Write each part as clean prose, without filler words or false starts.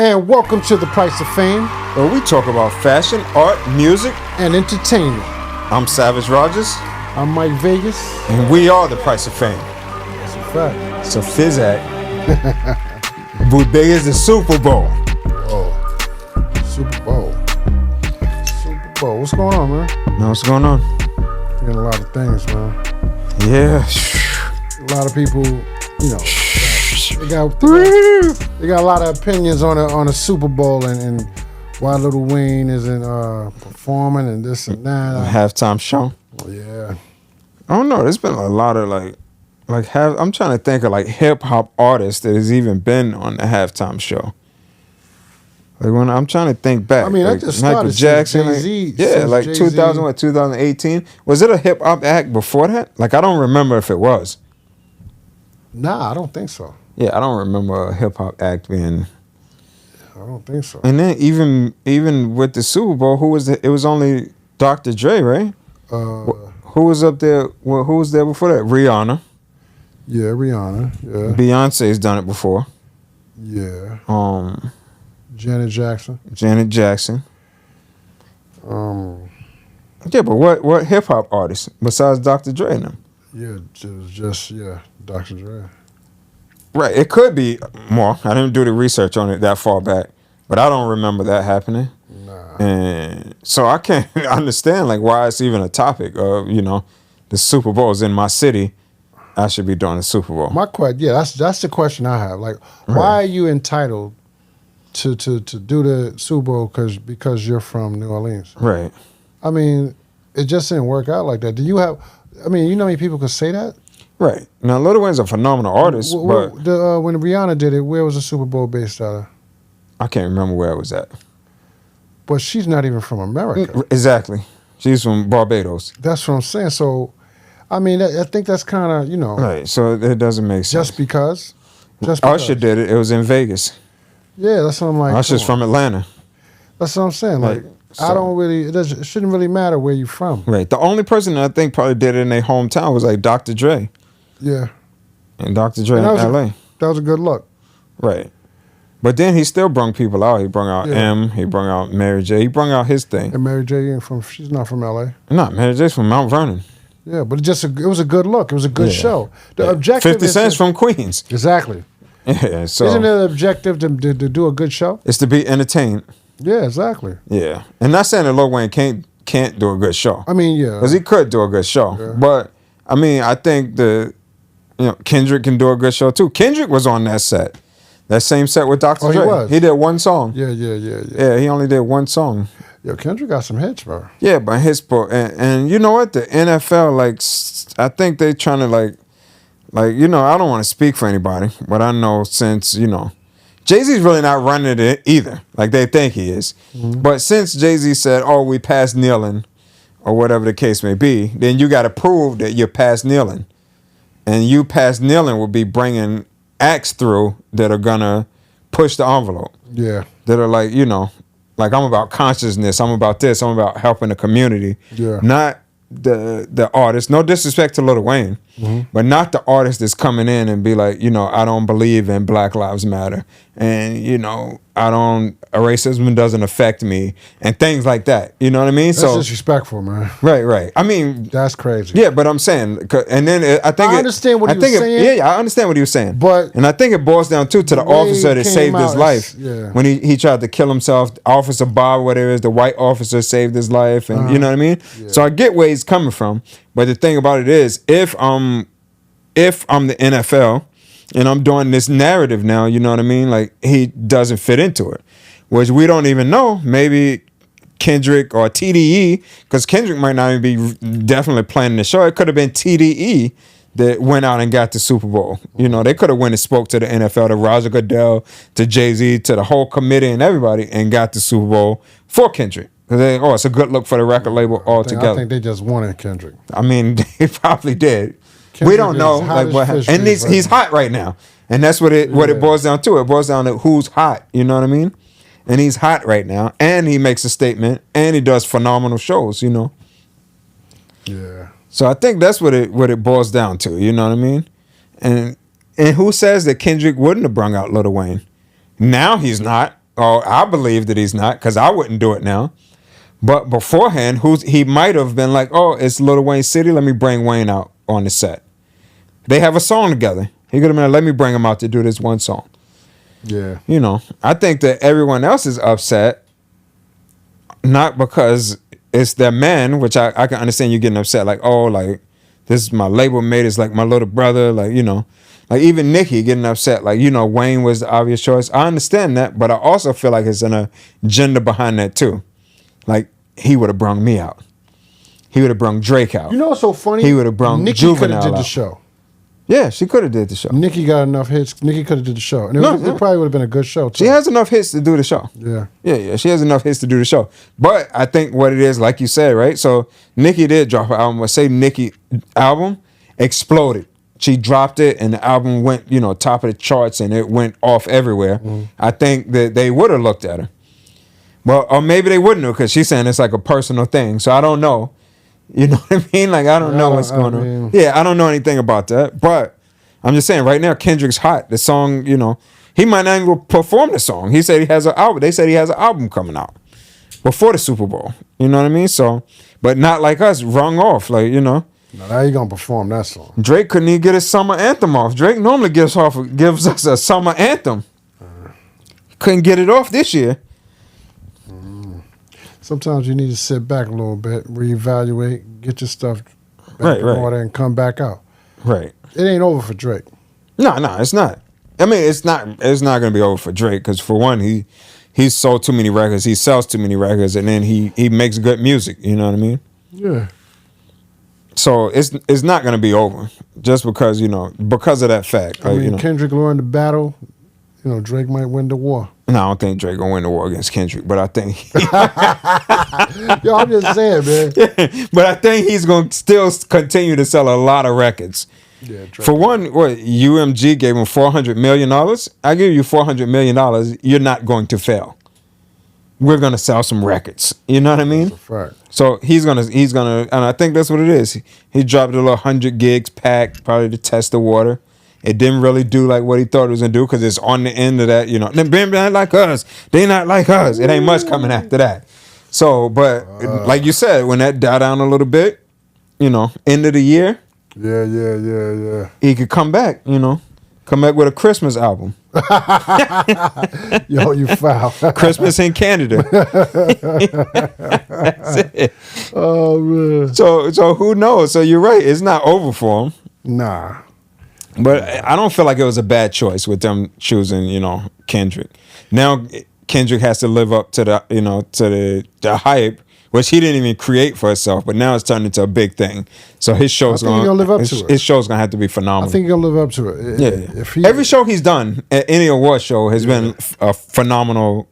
And welcome to The Price of Fame, where we talk about fashion, art, music, and entertainment. I'm Savage Rogers. I'm Mike Vegas. And we are The Price of Fame. That's a fact. So Fizzak, we big as the Super Bowl. Oh, Super Bowl. Super Bowl. What's going on, man? Know what's going on? Getting a lot of things, man. Yeah. A lot of people, you know, they got a lot of opinions on the Super Bowl and why Lil Wayne isn't performing and this and that. Halftime show. Yeah. I don't know. There's been a lot of I'm trying to think of hip hop artists that has even been on the halftime show. When I'm trying to think back. I mean, I just started Michael Jackson. Jay-Z. Yeah, Jay-Z. 2018. Was it a hip hop act before that? I don't remember if it was. Nah, I don't think so. Yeah, I don't remember a hip hop act being. I don't think so. And then even with the Super Bowl, it was only Dr. Dre, right? Who was up there? Well, who was there before that? Rihanna. Yeah, Rihanna. Yeah. Beyonce's done it before. Yeah. Janet Jackson. Yeah, but what hip hop artists besides Dr. Dre and them? Yeah, just Dr. Dre. Right, it could be more. I didn't do the research on it that far back, but I don't remember that happening. Nah. And so I can't understand why it's even a topic of the Super Bowl is in my city. I should be doing the Super Bowl. My question, that's the question I have. Why are you entitled to do the Super Bowl because you're from New Orleans? Right. I mean, it just didn't work out like that. Do you have? I mean, you know how many people could say that? Right. Now, Lil Wayne's a phenomenal artist, but when Rihanna did it, where was the Super Bowl based out of? I can't remember where it was at. But she's not even from America. Exactly. She's from Barbados. That's what I'm saying. So, I mean, I think that's kind of, Right. So it doesn't make sense. Just because. Usher did it. It was in Vegas. Yeah, that's what I'm like. Usher's from Atlanta. That's what I'm saying. I don't really, it shouldn't really matter where you're from. Right. The only person that I think probably did it in their hometown was Dr. Dre. Yeah. And Dr. Dre in LA. That was a good look. Right. But then he still brung people out. He brung out M. He brung out Mary J. He brung out his thing. And Mary J. she's not from LA. No, Mary J's from Mount Vernon. Yeah, but it was a good look. It was a good show. The objective 50 Cent's from Queens. Exactly. Yeah, so isn't it the objective to do a good show? It's to be entertained. Yeah, exactly. Yeah, and not saying that Lil Wayne can't do a good show. I mean, yeah, because he could do a good show. Yeah. But I mean, I think Kendrick can do a good show too. Kendrick was on that set, that same set with Dr. Dre. He was. He did one song. Yeah. Yeah, he only did one song. Yo, Kendrick got some hits, bro. Yeah, but and you know what? The NFL, I think they trying to I don't want to speak for anybody, but I know since Jay-Z's really not running it either, they think he is. Mm-hmm. But since Jay-Z said, "Oh, we passed kneeling," or whatever the case may be, then you got to prove that you're past kneeling, and you past kneeling will be bringing acts through that are gonna push the envelope. Yeah, that are I'm about consciousness. I'm about this. I'm about helping the community. Yeah. Not the artist. No disrespect to Lil Wayne, but not the artist that's coming in and be I don't believe in Black Lives Matter, and racism doesn't affect me, and things like that. You know what I mean? That's disrespectful, man. Right. I mean, that's crazy. Yeah, but I'm saying, and then I understand what he was saying. I understand what he was saying, and I think it boils down to the officer that saved his life when he tried to kill himself. Officer Bob, whatever it is, the white officer saved his life, and you know what I mean. Yeah. So I get where he's coming from, but the thing about it is, if I'm the NFL and I'm doing this narrative now, you know what I mean? He doesn't fit into it, which we don't even know. Maybe Kendrick or TDE, because Kendrick might not even be definitely planning the show. It could have been TDE that went out and got the Super Bowl. They could have went and spoke to the NFL, to Roger Goodell, to Jay-Z, to the whole committee and everybody, and got the Super Bowl for Kendrick. Because it's a good look for the record label altogether. I think they just wanted Kendrick. I mean, they probably did. Kendrick we don't know and he's hot right now, and that's what it boils down to. It boils down to who's hot. You know what I mean? And he's hot right now, and he makes a statement, and he does phenomenal shows. Yeah. So I think that's what it boils down to. You know what I mean? And who says that Kendrick wouldn't have brung out Lil Wayne? Now he's not. or I believe that he's not, because I wouldn't do it now. But beforehand, he might have been like, oh, it's Lil Wayne City. Let me bring Wayne out on the set. They have a song together. He could have been like, let me bring him out to do this one song. Yeah. You know, I think that everyone else is upset, not because it's their man, which I can understand you getting upset. Like, oh, like, this is my label mate. It's like my little brother. Like, you know, like even Nicki getting upset. Like, you know, Wayne was the obvious choice. I understand that, but I also feel like it's an agenda behind that too. Like, he would have brung me out. He would have brung Drake out. You know what's so funny? He would have brung Nicki Juvenile could have did out. the show. Yeah, she could have did the show. Nicki got enough hits. Nicki could have did the show. And it probably would have been a good show, too. She has enough hits to do the show. Yeah. Yeah. She has enough hits to do the show. But I think what it is, like you said, right? So Nicki did drop an album. Let's say Nicki album exploded. She dropped it and the album went, you know, top of the charts and it went off everywhere. I think that they would have looked at her. Well, or maybe they wouldn't have, because she's saying it's like a personal thing. So I don't know. You know what I mean? Like, I don't know what's going on. Yeah, I don't know anything about that. But I'm just saying, right now, Kendrick's hot. The song, you know, he might not even perform the song. He said he has an album. They said he has an album coming out before the Super Bowl. You know what I mean? So, but not like us, rung off. Like, you know. Now, how you going to perform that song? Drake couldn't even get his summer anthem off. Drake normally gives us a summer anthem. Couldn't get it off this year. Sometimes you need to sit back a little bit, reevaluate, get your stuff back in order, and come back out. Right. It ain't over for Drake. No, it's not. I mean, it's not going to be over for Drake, because for one, he's sold too many records, he sells too many records, and then he makes good music. You know what I mean? Yeah. So it's not going to be over just because, you know, because of that fact. I mean, you know, Kendrick won the battle. You know, Drake might win the war. No, I don't think Drake gonna win the war against Kendrick, but I think yo, I'm just saying, man. Yeah, but I think he's gonna still continue to sell a lot of records. Yeah, Drake. For one, what UMG gave him $400 million. I give you $400 million. You're not going to fail. We're gonna sell some records. You know what I mean? That's a fact. So he's gonna, and I think that's what it is. He dropped a little 100 gigs pack, probably to test the water. It didn't really do like what he thought it was gonna do, because it's on the end of that, you know. They're not like us. They not like us. It ain't much coming after that. So, but like you said, when that died down a little bit, you know, end of the year. Yeah. He could come back, you know, come back with a Christmas album. Yo, you foul. Christmas in Canada. That's it. Oh man. So who knows? So you're right. It's not over for him. Nah. But I don't feel like it was a bad choice with them choosing, you know, Kendrick. Now Kendrick has to live up to the, you know, to the hype, which he didn't even create for himself. But now it's turned into a big thing. So his show's gonna live up to it. His show's gonna have to be phenomenal. I think he'll live up to it. Yeah. Every show he's done at any award show has been a phenomenal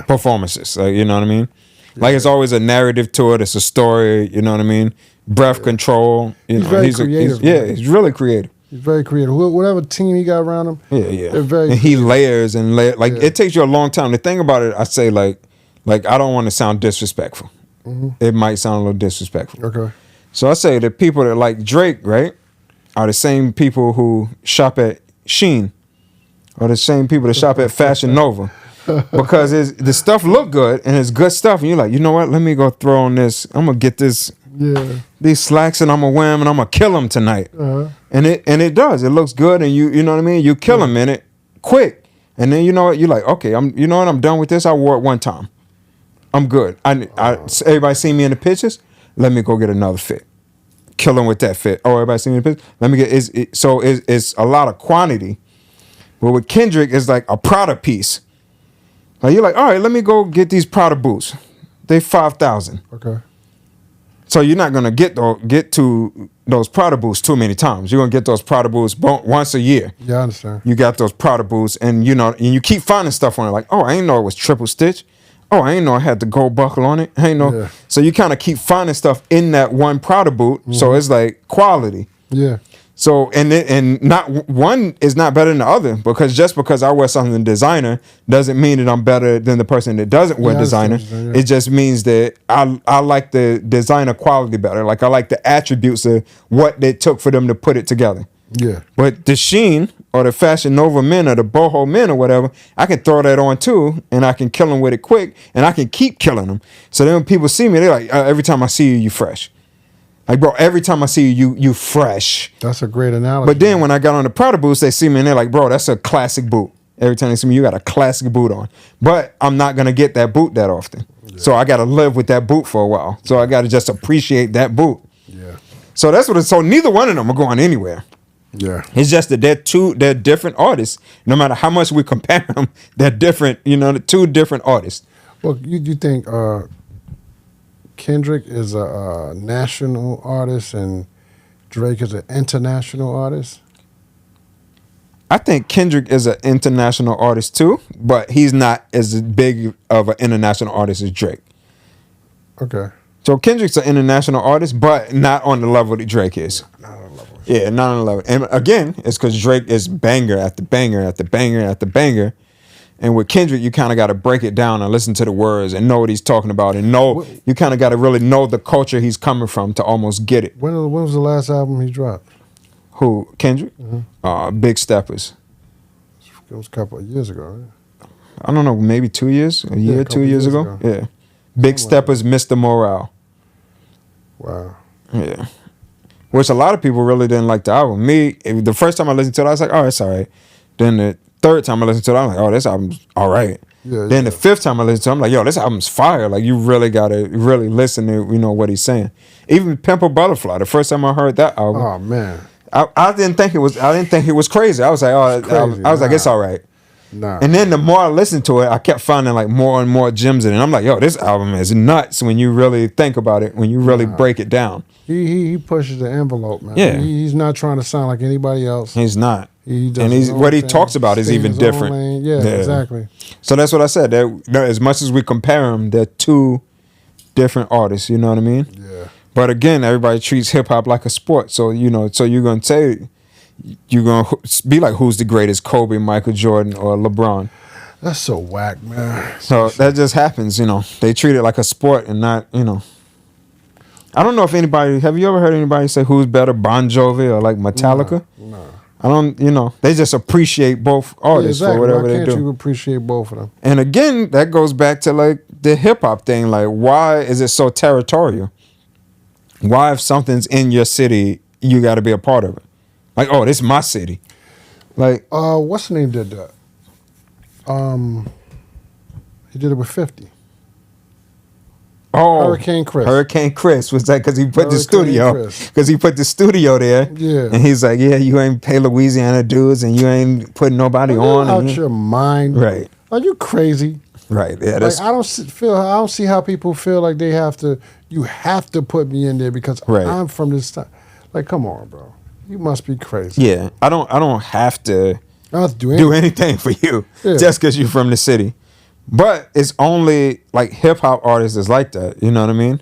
performances. Like, you know what I mean? Yeah. Like, it's always a narrative to it. It's a story. You know what I mean? Breath control. You know, very creative. He's really creative. He's very creative. Whatever team he got around him, they're very. And he layers and layers. Like, it takes you a long time. The thing about it, I say, like I don't want to sound disrespectful. Mm-hmm. It might sound a little disrespectful. Okay. So I say the people that like Drake, right, are the same people who shop at Shein, or the same people that shop at Fashion Nova, because the stuff look good and it's good stuff, and you're like, you know what? Let me go throw on this. I'm gonna get this. Yeah. These slacks, and I'm gonna wear them, and I'm gonna kill them tonight. And it does. It looks good, and you know what I mean. You kill them in it quick, and then you know what? You're like, okay, you know what? I'm done with this. I wore it one time. I'm good. Everybody see me in the pictures. Let me go get another fit. Kill them with that fit. Oh, everybody see me in the pictures. Let me get. It's a lot of quantity. But with Kendrick, it's like a Prada piece. Like, you're like, all right, let me go get these Prada boots. They $5,000. Okay. So you're not gonna get to those Prada boots too many times. You're gonna get those Prada boots once a year. Yeah, I understand. You got those Prada boots, and you know, and you keep finding stuff on it. Like, oh, I ain't know it was triple stitch. Oh, I ain't know I had the gold buckle on it. I ain't know. Yeah. So you kind of keep finding stuff in that one Prada boot. Mm-hmm. So it's like quality. Yeah. So and not one is not better than the other, because just because I wear something designer doesn't mean that I'm better than the person that doesn't wear designer. It just means that I like the designer quality better. Like, I like the attributes of what it took for them to put it together. Yeah. But the Sheen or the Fashion Nova men or the boho men or whatever, I can throw that on too, and I can kill them with it quick, and I can keep killing them. So then when people see me, they're like, every time I see you, you fresh. Like, bro, every time I see you, you fresh. That's a great analogy. But then when I got on the Prada boots, they see me and they're like, bro, that's a classic boot. Every time they see me, you got a classic boot on. But I'm not going to get that boot that often. Yeah. So I got to live with that boot for a while. So I got to just appreciate that boot. Yeah. So that's what it's, so neither one of them are going anywhere. Yeah. It's just that they're different artists. No matter how much we compare them, they're different, they're two different artists. Well, you think Kendrick is a national artist and Drake is an international artist? I think Kendrick is an international artist too, but he's not as big of an international artist as Drake. Okay. So Kendrick's an international artist, but not on the level that Drake is. Not on the level. Yeah, not on the level. And again, it's because Drake is banger after banger after banger after banger. And with Kendrick, you kind of got to break it down and listen to the words and know what he's talking about and know, you kind of got to really know the culture he's coming from to almost get it. When was the last album he dropped? Who? Kendrick? Mm-hmm. Big Steppers. It was a couple of years ago, right? I don't know, maybe 2 years? A year, 2 years ago? Yeah. Big Steppers, Mr. Morale. Wow. Yeah. Which a lot of people really didn't like the album. Me, the first time I listened to it, I was like, oh, it's all right. Then the third time I listened to it, I'm like, oh, this album's all right. Yeah, then the fifth time I listened to it, I'm like, yo, this album's fire. Like, you really got to really listen to, what he's saying. Even Pimp a Butterfly, the first time I heard that album. Oh, man. I didn't think it was crazy. I was like, oh, I was like, it's all right. Nah. And then the more I listened to it, I kept finding like more and more gems in it. And I'm like, yo, this album is nuts when you really think about it, when you really break it down. He pushes the envelope, man. Yeah. He's not trying to sound like anybody else. He's not. He does and what he talks about is even different. Yeah, exactly. So that's what I said. As much as we compare them, they're two different artists. You know what I mean? Yeah. But again, everybody treats hip hop like a sport. So so you're gonna say, you're gonna be like, who's the greatest, Kobe, Michael Jordan, or LeBron? That's so whack, man. So that just happens. They treat it like a sport and not. I don't know if anybody. Have you ever heard anybody say who's better, Bon Jovi or like Metallica? No. I don't. They just appreciate both artists for whatever they do. Why can't you appreciate both of them? And again, that goes back to like the hip hop thing. Like, why is it so territorial? Why, if something's in your city, you got to be a part of it? Like, oh, this is my city. Like, what's the name did that? He did it with 50. Oh, Hurricane Chris. Hurricane Chris was that because he put the studio there. Yeah. And he's like, yeah, you ain't pay Louisiana dues and you ain't putting nobody on. Out your mind. Right. Are you crazy? Right. Yeah. Like, I don't see how people feel like they have to. You have to put me in there because I'm from this time. Like, come on, bro. You must be crazy. Yeah. I don't have to do anything for you just because you're from the city. But it's only like hip hop artists is like that. You know what I mean?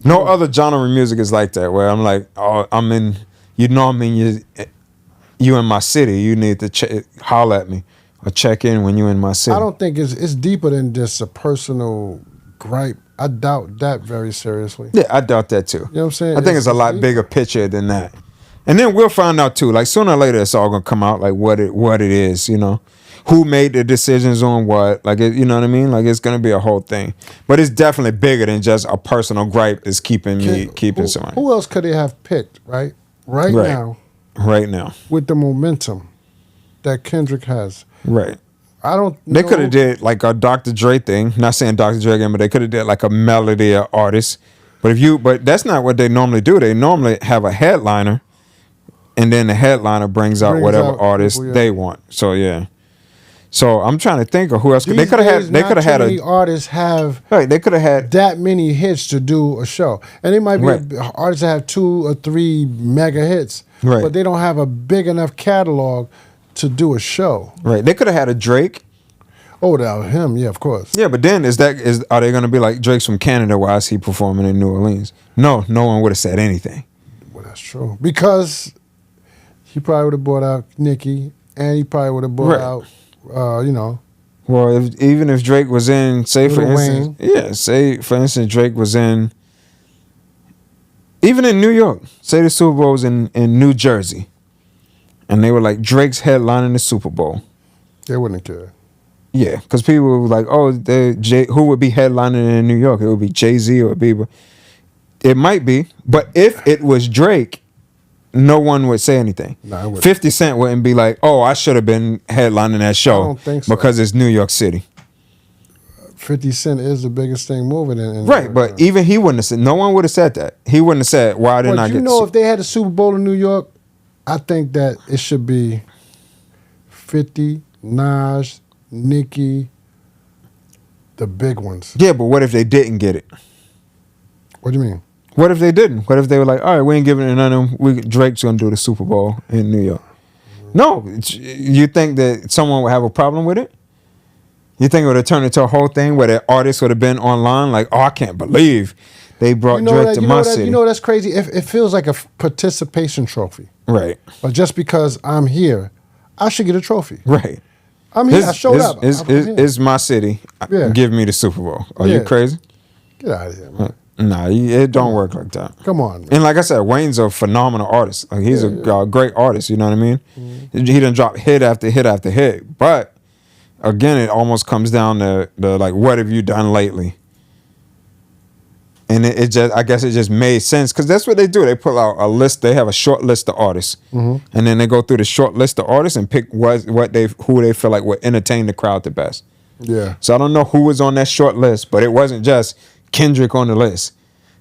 No other genre of music is like that. Where I'm like, oh, I'm in. I'm in you in my city. You need to holler at me or check in when you in my city. I don't think it's deeper than just a personal gripe. I doubt that very seriously. Yeah, I doubt that too. You know what I'm saying? I think it's a lot bigger picture than that. And then we'll find out too. Like sooner or later, it's all gonna come out like what it is. Who made the decisions on what? Like you know what I mean? Like it's gonna be a whole thing. But it's definitely bigger than just a personal gripe that's keeping someone. Who else could they have picked? Right now. Right now. With the momentum that Kendrick has. Right. I don't know. They could have did like a Dr. Dre thing. Not saying Dr. Dre again, but they could have did like a melody artist. But that's not what they normally do. They normally have a headliner, and then the headliner brings out whatever artist they want. So yeah. So I'm trying to think of who else. They could have had. They could have had many artists have. Right. They could have had that many hits to do a show, and it might be artists that have 2 or 3 mega hits. Right. But they don't have a big enough catalog to do a show. Right. They could have had a Drake. Oh, without him, yeah, of course. Yeah, but then are they going to be like Drake's from Canada? Why is he performing in New Orleans? No one would have said anything. Well, that's true because he probably would have brought out Nicki, and he probably would have brought out, Well, even if Drake was in, say for instance, Drake was in, even in New York. Say the Super Bowl was in New Jersey. and they were like, Drake's headlining the Super Bowl. They wouldn't care. Yeah, because people were like, oh, who would be headlining in New York? It would be Jay-Z or Bieber. It might be, but if it was Drake, no one would say anything. Nah, 50 Cent wouldn't be like, oh, I should have been headlining that show. I don't think so. Because it's New York City. 50 Cent is the biggest thing moving in right, but even he wouldn't have said, no one would have said that. He wouldn't have said, why didn't I get... You know, if they had a Super Bowl in New York, I think that it should be 50, Minaj, Nicki, the big ones. Yeah, but what if they didn't get it? What do you mean? What if they didn't? What if they were like, all right, we ain't giving it none of them. Drake's going to do the Super Bowl in New York. No. You think that someone would have a problem with it? You think it would have turned into a whole thing where the artists would have been online like, oh, I can't believe they brought Drake to my city. You know that's crazy? It feels like a participation trophy. Right. But just because I'm here, I should get a trophy. Right. I'm here. I showed up. It's my city. Yeah. Give me the Super Bowl. Are you crazy? Get out of here, man. Nah, it don't work like that. Come on, man. And like I said, Wayne's a phenomenal artist. Like he's a great artist. You know what I mean? Mm-hmm. He done dropped hit after hit after hit. But again, it almost comes down to like, what have you done lately? And it just, I guess it just made sense because that's what they do. They pull out a list. They have a short list of artists, and then they go through the short list of artists and pick who they feel like would entertain the crowd the best. Yeah. So I don't know who was on that short list, but it wasn't just Kendrick on the list.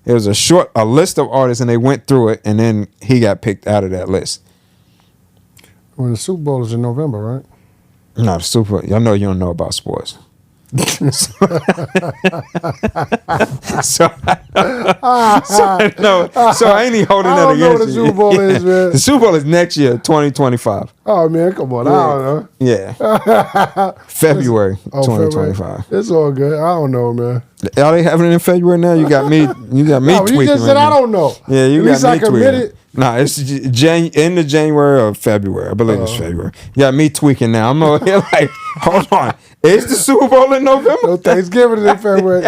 It was a list of artists, and they went through it, and then he got picked out of that list. Well, the Super Bowl is in November, right? No, the Super Bowl. Y'all know you don't know about sports. so I ain't holding that against you. I don't know what the Super Bowl is, man. The Super Bowl is next year, 2025. Oh, man, come on. Yeah. I don't know. Yeah. February 2025. February. It's all good. I don't know, man. Are they having it in February now? You got me tweaking. You just said I don't know. Yeah, you At got me least I tweaking. Nah, it's end of January or February. I believe it's February. You got me tweaking now. I'm over here like, hold on. Is the Super Bowl in November? No, Thanksgiving is in February.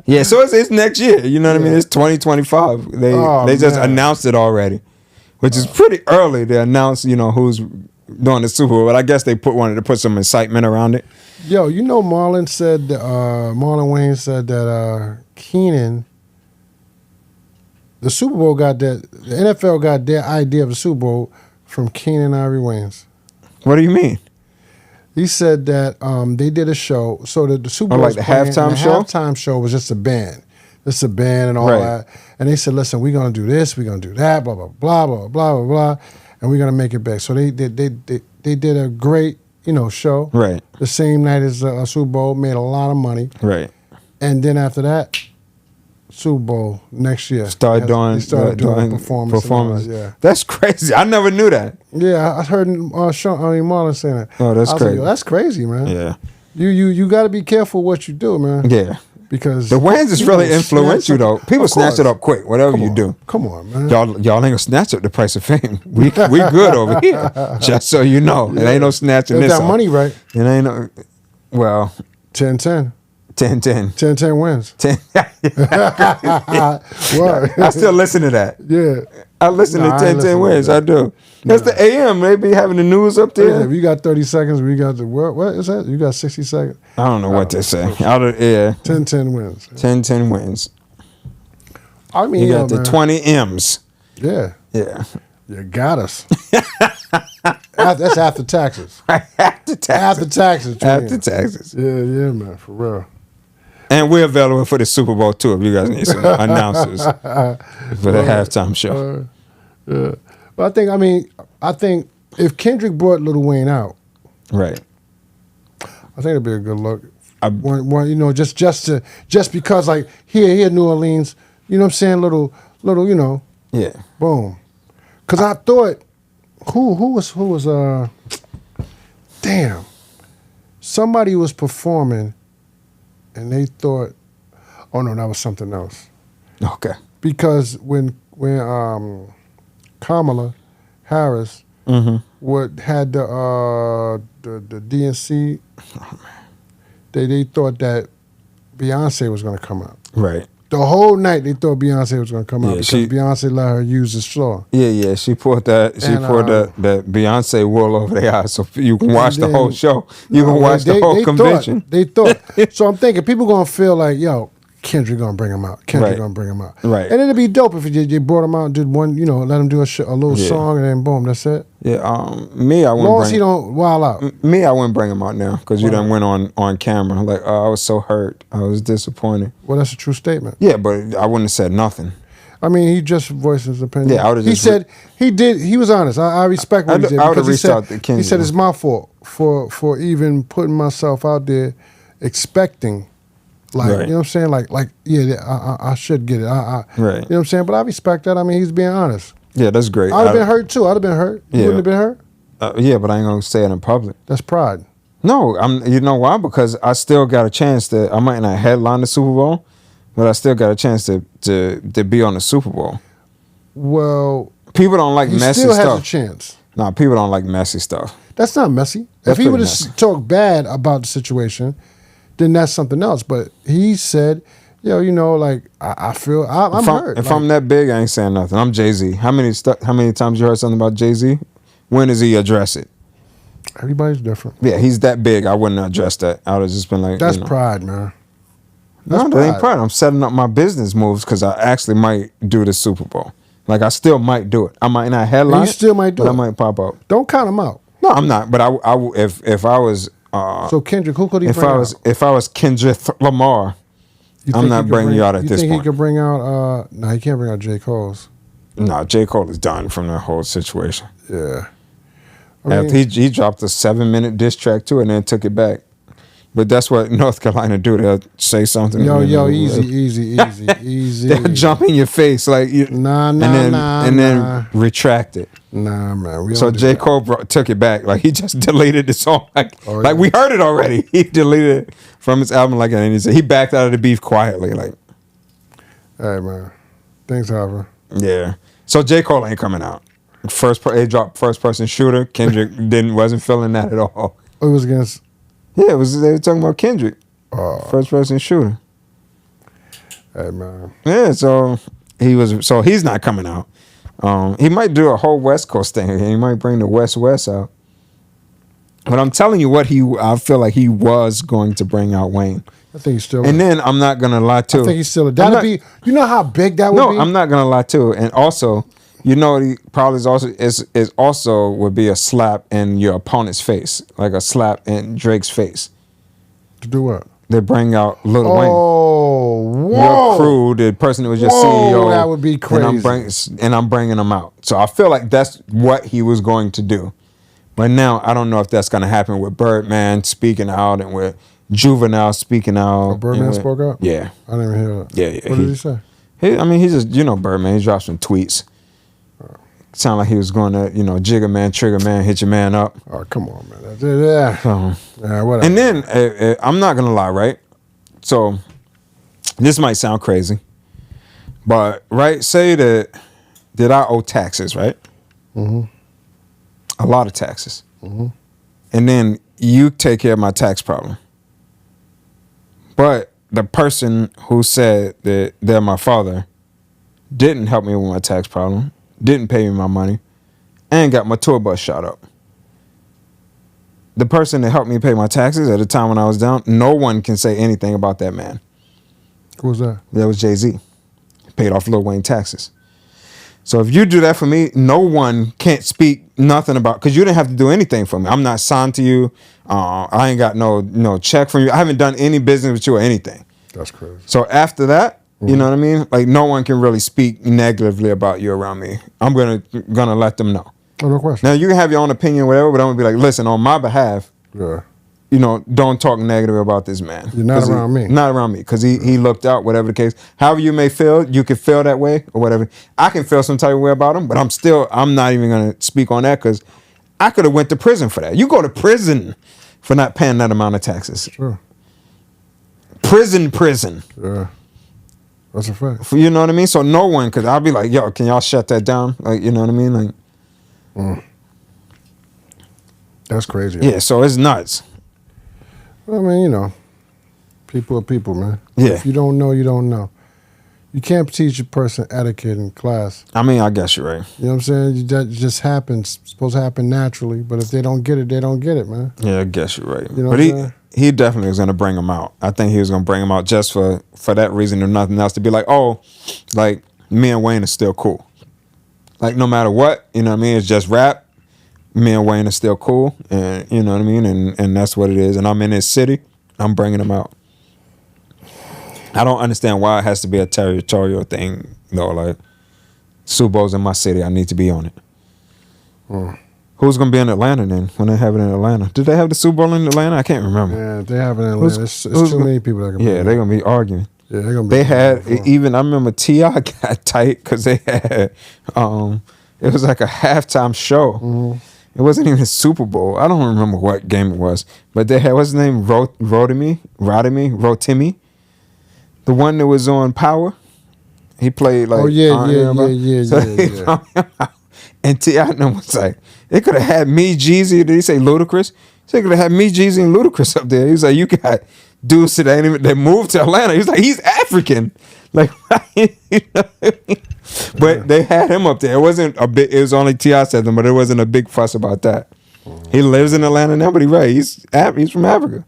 Yeah, so it's next year. You know what I mean? It's 2025. They just announced it already, which is pretty early to announce, who's doing the Super Bowl. But I guess they wanted to put some excitement around it. Yo, Marlon Wayne said that Keenan, the Super Bowl the NFL got their idea of the Super Bowl from Keenan Ivory Wayans. What do you mean? He said that they did a show. So the Super Bowl, like the halftime show? The halftime show was just a band. Just a band and all that. And they said, listen, we're going to do this, we're going to do that, blah, blah, blah, blah, blah, blah, blah, and we're going to make it big. So they did a great, show. Right. The same night as Super Bowl, made a lot of money. Right. And then after that, Super Bowl next year. Started doing performances. Yeah. That's crazy. I never knew that. Yeah, I heard Marlon saying that. Oh, that's crazy. Like, that's crazy, man. Yeah. You got to be careful what you do, man. Yeah. Because the Wayans is really influential, though. People snatch it up quick, whatever you do. Come on, man. Y'all ain't gonna snatch up the price of fame. We good over here. Just so you know. It ain't no snatching this. That money, right? It ain't no, well. 10-10. 10-10. 10-10 wins. 10. I still listen to that. Yeah. I listen to 10-10 wins. I do. That's the AM. They be having the news up there. Yeah, if you got 30 seconds, we got the what is that? You got 60 seconds? I don't know what they say. Out of 10-10 wins. 10-10 wins. I mean, you got the 20 M's. Yeah. Yeah. You got us. That's after taxes. After taxes. After taxes. After taxes. Yeah, man, for real. And we're available for the Super Bowl too if you guys need some announcers for the halftime show. Yeah. But I think if Kendrick brought Lil Wayne out, right, I think it'd be a good look. Just because like here New Orleans, you know what I'm saying, little, yeah, boom. Because I thought, who was damn, somebody was performing, and they thought, oh no, that was something else. Okay. Because when Kamala Harris had the DNC, they thought that Beyonce was going to come out. Right. The whole night they thought Beyonce was gonna come out because Beyonce let her use the straw. Yeah. She poured that. She poured that Beyonce wool over their eyes, so you can watch the whole show. You can watch the whole convention. They thought. So I'm thinking people gonna feel like, yo, Kendrick gonna bring him out. Kendrick gonna bring him out. Right. And it'd be dope if you brought him out and did one, let him do a little song and then boom, that's it. Yeah. Me, I wouldn't. Long as he don't wild out. Me, I wouldn't bring him out now because you done went on camera. Like, I was so hurt. I was disappointed. Well, that's a true statement. Yeah, but I wouldn't have said nothing. I mean, he just voiced his opinion. Yeah, I would have. He said he did. He was honest. I respect what he did. I would have reached out to Kendrick. He said it's my fault for even putting myself out there, expecting. Like, you know what I'm saying? Like I should get it. Right. You know what I'm saying? But I respect that. I mean, he's being honest. Yeah, that's great. I'd have been hurt too. I'd have been hurt. You wouldn't have been hurt? Yeah, but I ain't going to say it in public. That's pride. No, you know why? Because I still got a chance I might not headline the Super Bowl, but I still got a chance to be on the Super Bowl. Well, people don't like messy stuff. He still has a chance. No, people don't like messy stuff. That's not messy. If he would have talked bad about the situation, then that's something else. But he said, yo, like I feel I'm hurt. If I'm that big, I ain't saying nothing. I'm Jay-Z. How many times you heard something about Jay-Z? When does he address it? Everybody's different. Yeah, he's that big. I wouldn't address that. I would have just been like, that's pride, man. That ain't pride. I'm setting up my business moves because I actually might do the Super Bowl. Like, I still might do it. I might not headline. You still might do it. I might pop up. Don't count him out. No, I'm not. But if I was. So Kendrick, who could he bring out? If I was Kendrick Lamar, I'm not bringing you out at this point. You think he could bring out? No, he can't bring out J. Cole's. No, J. Cole is done from that whole situation. Yeah. After he dropped a 7-minute diss track to it and then took it back. But that's what North Carolina do. They'll say something. Yo, easy. They'll jump in your face like and then retract it. Nah, man. So J. Cole took it back. Like, he just deleted the song. Like we heard it already. He deleted it from his album and he said he backed out of the beef quietly. Like, hey, man. Things happen. Yeah. So J. Cole ain't coming out. They dropped first person shooter. Kendrick wasn't feeling that at all. It was against. Yeah, they were talking about Kendrick. First person shooter. Hey, man. Yeah, so he's not coming out. He might do a whole West Coast thing. He might bring the West out. But I'm telling you I feel like he was going to bring out Wayne. I think he's still. And then I'm not gonna lie too. I think he's still. That'd be. You know how big that would be. No, I'm not gonna lie too. And also, he probably is also would be a slap in your opponent's face, like a slap in Drake's face. To do what? They bring out Lil Wayne. Oh, whoa! Your crew, the person that was your CEO. That would be crazy. And I'm bringing them out. So I feel like that's what he was going to do. But now I don't know if that's going to happen with Birdman speaking out and with Juvenile speaking out. Oh, Birdman spoke out? Yeah. I didn't even hear that. Yeah. What did he say? He just, Birdman, he dropped some tweets. Sound like he was going to, jigger man, trigger man, hit your man up. Oh, come on, man. Yeah, whatever. And then, I'm not going to lie, right? So, this might sound crazy. But, right, say that I owe taxes, right? Mm-hmm. A lot of taxes. Mm-hmm. And then you take care of my tax problem. But the person who said that they're my father didn't help me with my tax problem, didn't pay me my money, and got my tour bus shot up. The person that helped me pay my taxes at the time when I was down, no one can say anything about that man. Who was that? That was Jay-Z. Paid off Lil Wayne taxes. So if you do that for me, no one can't speak nothing about, because you didn't have to do anything for me. I'm not signed to you. I ain't got no check from you. I haven't done any business with you or anything. That's crazy. So after that, you know what I mean? Like, no one can really speak negatively about you around me. I'm gonna let them know. Oh, no question. Now you can have your own opinion, whatever, but I'm gonna be like, listen, on my behalf, don't talk negative about this man. You're not around me. Not around me, because he looked out, whatever the case. However you may feel, you can feel that way or whatever. I can feel some type of way about him, but I'm not even gonna speak on that, because I could have went to prison for that. You go to prison for not paying that amount of taxes. Sure. Prison. Yeah. That's a fact. You know what I mean? So no one, because I'll be like, yo, can y'all shut that down? Like, you know what I mean? Like, that's crazy. Yeah, so it's nuts. I mean, people are people, man. Yeah. If you don't know, you don't know. You can't teach a person etiquette in class. I mean, I guess you're right. You know what I'm saying? That just happens. It's supposed to happen naturally. But if they don't get it, they don't get it, man. Yeah, I guess you're right. You know but he definitely was going to bring him out. I think he was going to bring him out just for that reason or nothing else. To be like, oh, like, me and Wayne are still cool. Like, no matter what, you know what I mean? It's just rap. Me and Wayne are still cool. And you know what I mean? And that's what it is. And I'm in his city. I'm bringing him out. I don't understand why it has to be a territorial thing, though. Like, Super Bowl's in my city. I need to be on it. Who's going to be in Atlanta then when they have it in Atlanta? Did they have the Super Bowl in Atlanta? I can't remember. Yeah, they have it in Atlanta. It's too many people that can Yeah, they're going to be arguing. Yeah, they're going to be. They had, even, I remember T.I. got tight because they had, it was like a halftime show. Mm-hmm. It wasn't even a Super Bowl. I don't remember what game it was. But they had, what's his name? Rotimi? The one that was on Power, he played like. Oh yeah. And T.I. was like, they could have had me, Jeezy. Did he say Ludacris? They could have had me, Jeezy, and Ludacris up there. He was like, you got dudes that moved to Atlanta. He was like, he's African, like. You know what I mean? But they had him up there. It wasn't a big. It was only T.I. said them, but it wasn't a big fuss about that. He lives in Atlanta now, but he's from Africa.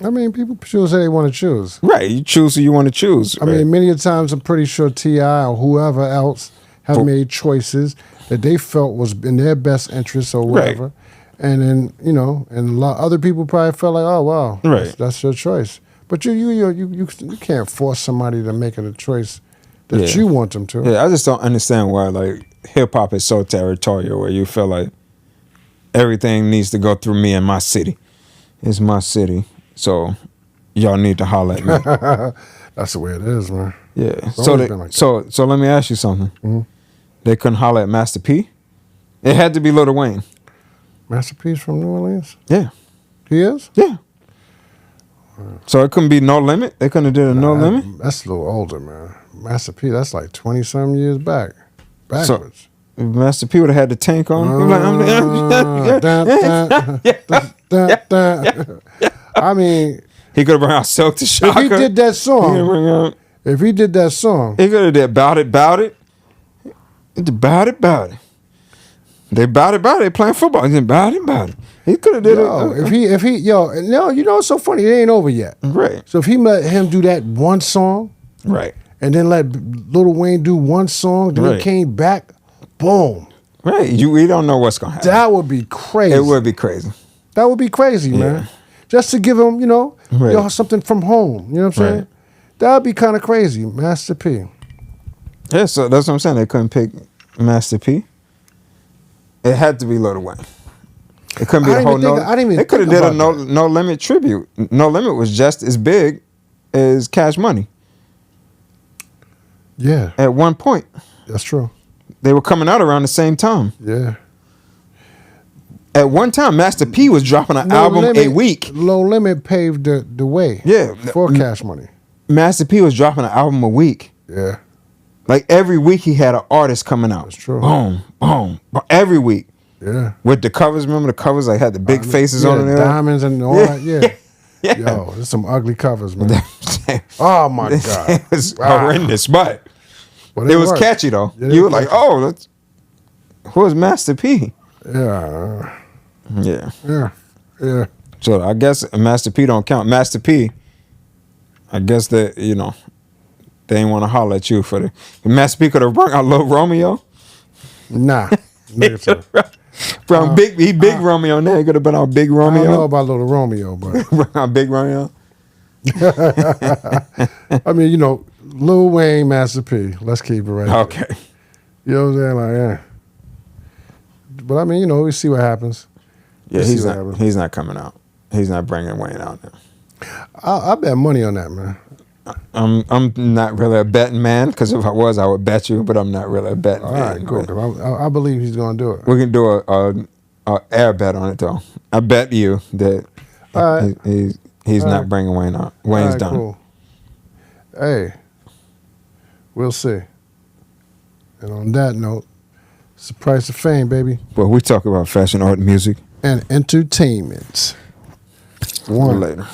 I mean, people choose who they want to choose. Right, you choose who you want to choose. I mean, many times I'm pretty sure T.I. or whoever else have made choices that they felt was in their best interest or whatever. Right. And then, you know, and a lot other people probably felt like, oh, wow, right. that's your choice. But you can't force somebody to make a choice that you want them to. Yeah, I just don't understand why, like, hip-hop is so territorial where you feel like everything needs to go through me and my city. It's my city. So y'all need to holler at me. That's the way it is, man. Yeah. So let me ask you something. Mm-hmm. They couldn't holler at Master P? It had to be Lil Wayne. Master P's from New Orleans? Yeah. He is? Yeah. So it couldn't be No Limit? They couldn't have did a No Limit? That's a little older, man. Master P, that's like 20-some years backwards. So, Master P would have had the tank on. I mean, he could have brought out Silk the Shocker. If he did that song, he could have did Bout It. Bout It. They bout it. They playing football. He bout it. He could have did it. You know what's so funny? It ain't over yet. Right. So if he let him do that one song, right, and then let Lil Wayne do one song, then he came back, boom. Right. We don't know what's gonna happen. That would be crazy. It would be crazy. That would be crazy, man. Just to give him, something from home. You know what I'm saying? That would be kind of crazy. Master P. Yeah, so that's what I'm saying. They couldn't pick Master P. It had to be Lil Wayne. It couldn't be They could have did a No Limit tribute. No Limit was just as big as Cash Money. Yeah. At one point. That's true. They were coming out around the same time. Yeah. At one time, Master P was dropping an album a week. Low Limit paved the way. Yeah. For Cash Money. Master P was dropping an album a week. Yeah. Like every week he had an artist coming out. That's true. Boom. Every week. Yeah. With the covers, remember the covers? Like had the big faces on there. Diamonds and all that. Yeah. Yo, there's some ugly covers, man. Oh my God. It was horrendous, but it was catchy though. You were like, oh, who's Master P? Yeah. So I guess Master P don't count. Master P, I guess that, they ain't want to holler at you for the. Master P could have brought out Lil Romeo. Nah. From Big Romeo now. He could have been out Big Romeo. I don't know about Lil Romeo, but Big Romeo. I mean, Lil Wayne, Master P. Let's keep it right okay. There. You know what I'm saying? Like, yeah. But I mean, we see what happens. Yeah, he's not coming out. He's not bringing Wayne out now. I bet money on that, man. I'm not really a betting man, because if I was, I would bet you. But I'm not really a betting man. All right, cool. I believe he's going to do it. We can do a air bet on it though. I bet you that he's not bringing Wayne out. Wayne's done. Cool. Hey, we'll see. And on that note, it's the price of fame, baby. Well, we talk about fashion, art, music, and entertainment. One later.